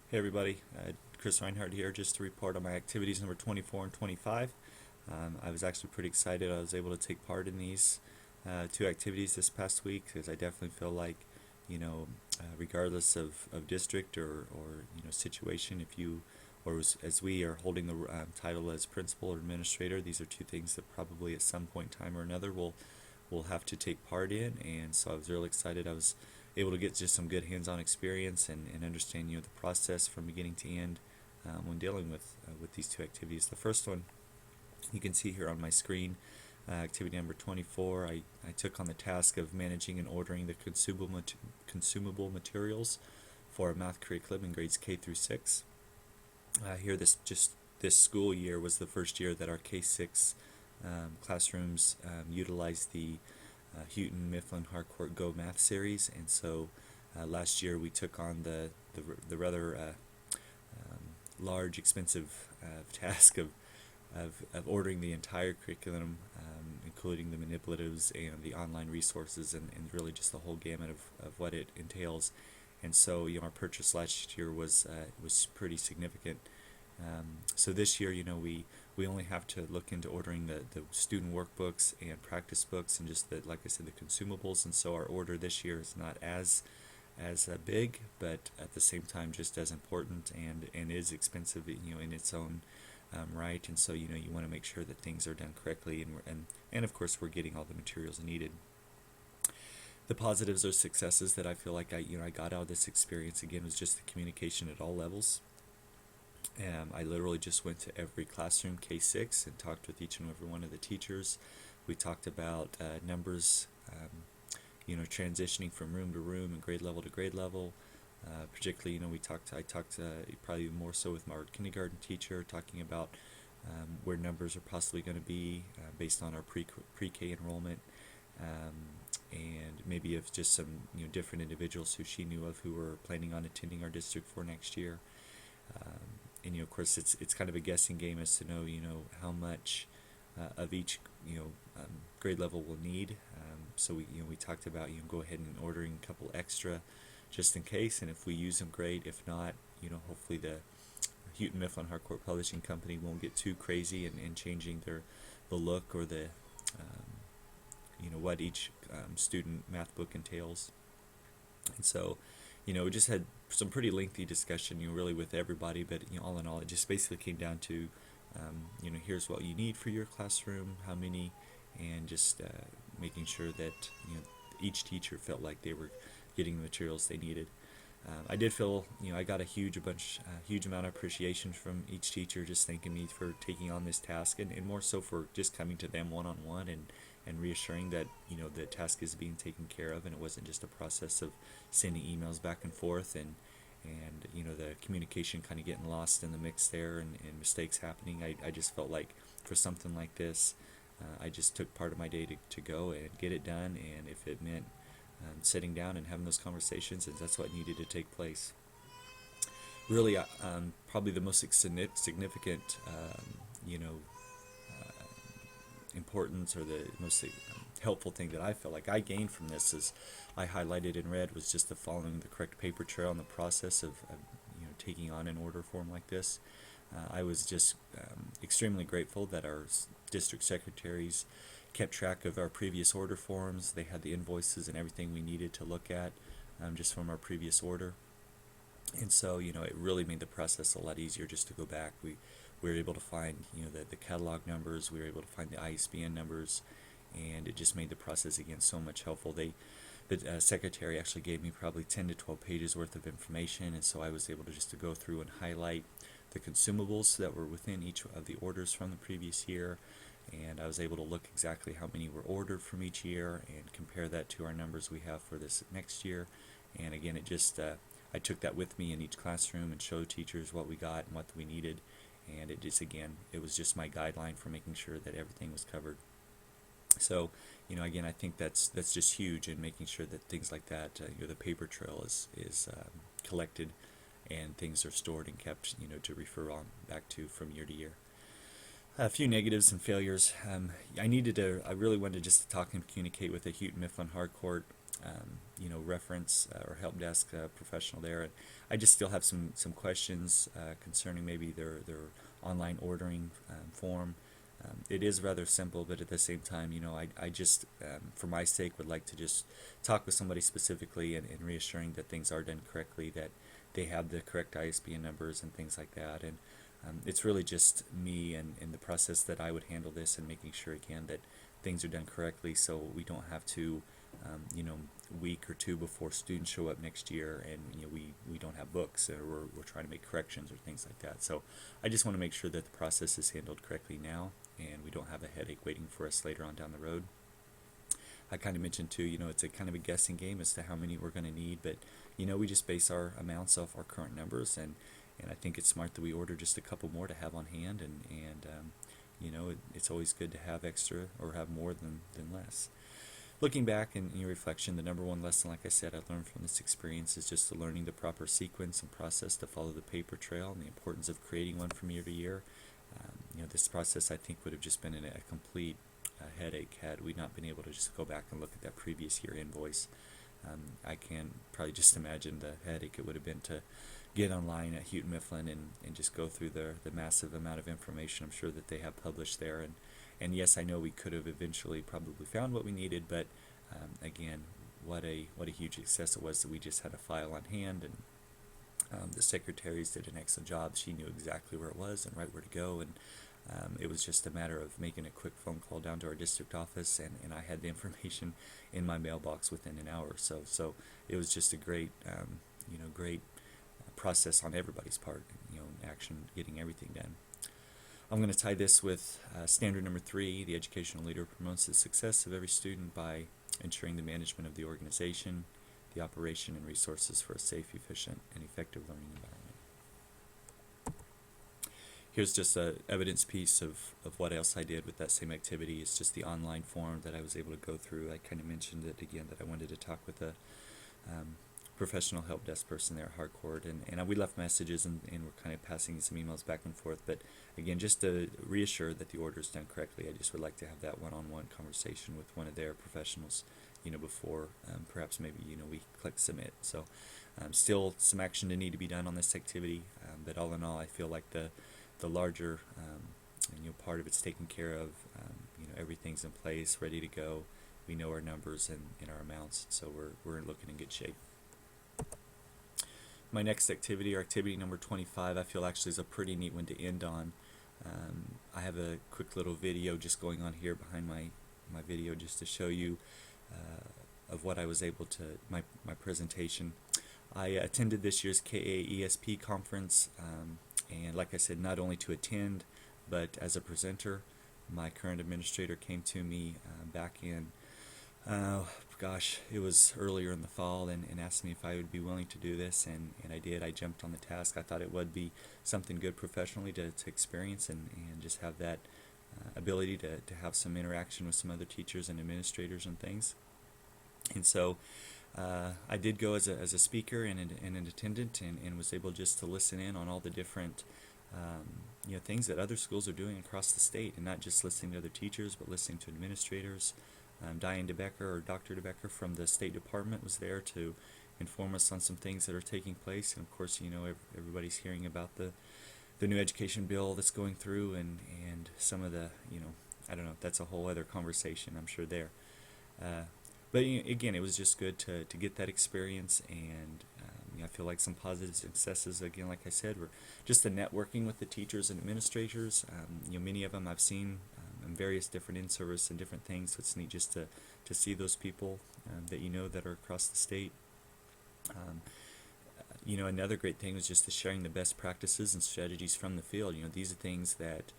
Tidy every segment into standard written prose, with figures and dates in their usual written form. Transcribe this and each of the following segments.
Hey everybody, Chris Reinhardt here just to report on my activities number 24 and 25. I was actually pretty excited I was able to take part in these two activities this past week because I definitely feel like, regardless of district or situation, if you or as we are holding the title as principal or administrator, these are two things that probably at some point in time or another will have to take part in, and so I was really excited. I was able to get just some good hands-on experience and understand the process from beginning to end when dealing with these two activities. The first one you can see here on my screen, activity number 24. I took on the task of managing and ordering the consumable materials for a math curriculum in grades K through 6. Here, this school year was the first year that our K6 classrooms utilized the Houghton Mifflin Harcourt Go Math series, and so last year we took on the rather large, expensive task of ordering the entire curriculum, including the manipulatives and the online resources, and really just the whole gamut of what it entails. And so, our purchase last year was pretty significant. So this year, we only have to look into ordering the student workbooks and practice books and just like I said, the consumables. And so our order this year is not as big, but at the same time just as important and is expensive, in its own right. And so, you want to make sure that things are done correctly, and of course we're getting all the materials needed. The positives or successes that I feel like I got out of this experience again was just the communication at all levels. I literally just went to every classroom, K6, and talked with each and every one of the teachers. We talked about numbers, transitioning from room to room and grade level to grade level. Particularly, I talked probably more so with our kindergarten teacher, talking about where numbers are possibly going to be based on our pre-K enrollment, and maybe of just some different individuals who she knew of who were planning on attending our district for next year. And of course, it's kind of a guessing game as to know how much of each grade level we'll need. So we talked about go ahead and ordering a couple extra just in case, and if we use them, great. If not, hopefully the Houghton Mifflin Harcourt Publishing Company won't get too crazy in changing the look or the what each student math book entails. And so, we just had some pretty lengthy discussion, really with everybody, but all in all, it just basically came down to, here's what you need for your classroom, how many, and just making sure that each teacher felt like they were getting the materials they needed. I did feel, I got a huge amount of appreciation from each teacher, just thanking me for taking on this task, and more so for just coming to them one-on-one and reassuring that the task is being taken care of, and it wasn't just a process of sending emails back and forth and the communication kind of getting lost in the mix there, and mistakes happening. I just felt like for something like this, I just took part of my day to go and get it done, and if it meant sitting down and having those conversations, and that's what needed to take place. Really, probably the most significant, importance, or the most helpful thing that I felt like I gained from this, is I highlighted in red, was just the following the correct paper trail in the process of taking on an order form like this. I was just extremely grateful that our district secretaries kept track of our previous order forms. They had the invoices and everything we needed to look at just from our previous order. And so, it really made the process a lot easier just to go back. We were able to find, the catalog numbers. We were able to find the ISBN numbers, and it just made the process again so much helpful. The secretary actually gave me probably 10 to 12 pages worth of information, and so I was able to just to go through and highlight the consumables that were within each of the orders from the previous year, and I was able to look exactly how many were ordered from each year and compare that to our numbers we have for this next year. And again, it just I took that with me in each classroom and showed teachers what we got and what we needed, and it was just my guideline for making sure that everything was covered. So, again, I think that's just huge in making sure that things like that, the paper trail is collected, and things are stored and kept, to refer on back to from year to year. A few negatives and failures. I really wanted just to talk and communicate with the Houghton Mifflin Harcourt reference or help desk professional there. And I just still have some questions concerning maybe their online ordering form. It is rather simple, but at the same time, I just, for my sake, would like to just talk with somebody specifically and reassuring that things are done correctly, that they have the correct ISBN numbers and things like that. And it's really just me and the process that I would handle this and making sure, again, that things are done correctly so we don't have to, week or two before students show up next year and we don't have books or we're trying to make corrections or things like that. So I just want to make sure that the process is handled correctly now and we don't have a headache waiting for us later on down the road. I kind of mentioned too, it's a kind of a guessing game as to how many we're going to need, but we just base our amounts off our current numbers, and I think it's smart that we order just a couple more to have on hand, and it's always good to have extra or have more than less. Looking back in your reflection, the number one lesson, like I said, I learned from this experience is just learning the proper sequence and process to follow the paper trail and the importance of creating one from year to year. This process I think would have just been a complete headache had we not been able to just go back and look at that previous year invoice. I can probably just imagine the headache it would have been to get online at Houghton Mifflin and just go through the massive amount of information I'm sure that they have published there. And yes, I know we could have eventually probably found what we needed, but again, what a huge success it was that we just had a file on hand, and the secretaries did an excellent job. She knew exactly where it was and right where to go, and it was just a matter of making a quick phone call down to our district office, and I had the information in my mailbox within an hour or so. So it was just a great, great process on everybody's part, action, getting everything done. I'm going to tie this with standard number 3. The educational leader promotes the success of every student by ensuring the management of the organization, the operation, and resources for a safe, efficient, and effective learning environment. Here's just an evidence piece of what else I did with that same activity. It's just the online form that I was able to go through. I kind of mentioned it again that I wanted to talk with a professional help desk person there at Harcourt, and we left messages and we're kind of passing some emails back and forth, but again, just to reassure that the order is done correctly, I just would like to have that one-on-one conversation with one of their professionals, before perhaps maybe, we click submit. So still some action to need to be done on this activity, but all in all, I feel like the larger part of it's taken care of. Everything's in place, ready to go. We know our numbers and our amounts, so we're looking in good shape. My next activity, or activity number 25, I feel actually is a pretty neat one to end on. I have a quick little video just going on here behind my video just to show you of what I was able to, my presentation. I attended this year's KAESP conference, and like I said, not only to attend, but as a presenter. My current administrator came to me back in it was earlier in the fall and asked me if I would be willing to do this, and I did. I jumped on the task. I thought it would be something good professionally to experience and just have that ability to have some interaction with some other teachers and administrators and things. And so I did go as a speaker and an attendant and was able just to listen in on all the different things that other schools are doing across the state, and not just listening to other teachers, but listening to administrators. Diane DeBecker, or Dr. DeBecker from the State Department, was there to inform us on some things that are taking place. And of course, everybody's hearing about the new education bill that's going through and some of the, I don't know, that's a whole other conversation, I'm sure there. But again, it was just good to get that experience, and I feel like some positive successes, again, like I said, were just the networking with the teachers and administrators. Many of them I've seen in various different in-service and different things, so it's neat just to see those people that are across the state. Another great thing was just the sharing the best practices and strategies from the field. These are things that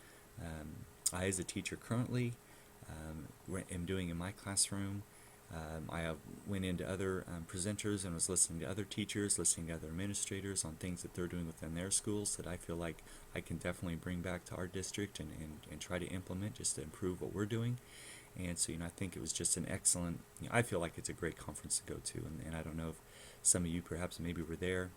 I, as a teacher currently, am doing in my classroom. I went into other presenters and was listening to other teachers, listening to other administrators on things that they're doing within their schools that I feel like I can definitely bring back to our district and try to implement just to improve what we're doing. And so, I think it was just an excellent, I feel like it's a great conference to go to, and I don't know if some of you perhaps maybe were there.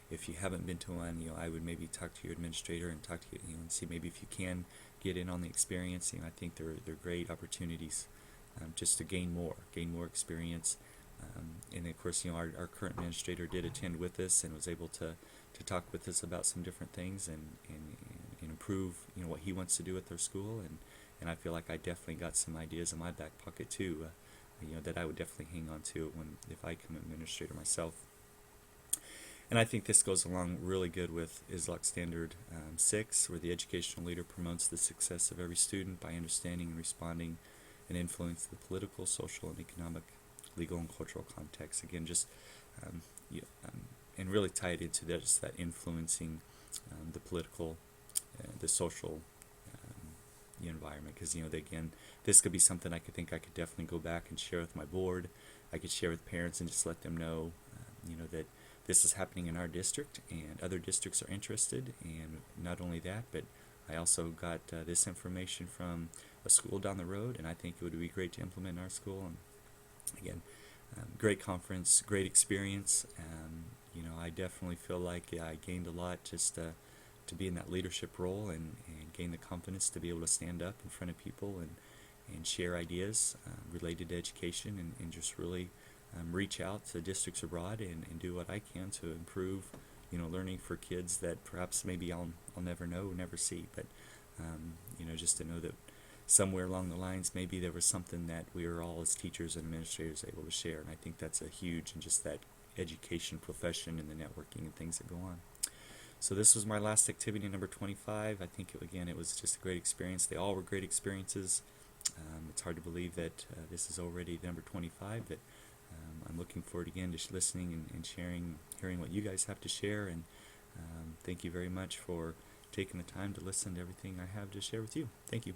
If you haven't been to one, I would maybe talk to your administrator and talk to you, and see maybe if you can get in on the experience. I think they're great opportunities just to gain more experience. And of course, our current administrator did attend with us and was able to talk with us about some different things and improve, what he wants to do with our school. And I feel like I definitely got some ideas in my back pocket too, that I would definitely hang on to if I become administrator myself. And I think this goes along really good with ISLOC Standard 6, where the educational leader promotes the success of every student by understanding and responding and influence the political, social, and economic, legal, and cultural context. Again, just um, and really tied into that, just that influencing the political, the social environment. Because again, this could be something I could definitely go back and share with my board. I could share with parents and just let them know, that this is happening in our district and other districts are interested. And not only that, but I also got this information from a school down the road, and I think it would be great to implement in our school. And again, great conference, great experience. I definitely feel like I gained a lot just to be in that leadership role and gain the confidence to be able to stand up in front of people and share ideas related to education and just really reach out to districts abroad and do what I can to improve, learning for kids that perhaps maybe I'll never know, never see, but just to know that somewhere along the lines maybe there was something that we were all as teachers and administrators able to share, and I think that's a huge in just that education profession and the networking and things that go on. So this was my last activity, number 25. I think it was just a great experience. They all were great experiences. It's hard to believe that this is already number 25, but I'm looking forward again to listening and hearing what you guys have to share, and thank you very much for taking the time to listen to everything I have to share with you. Thank you.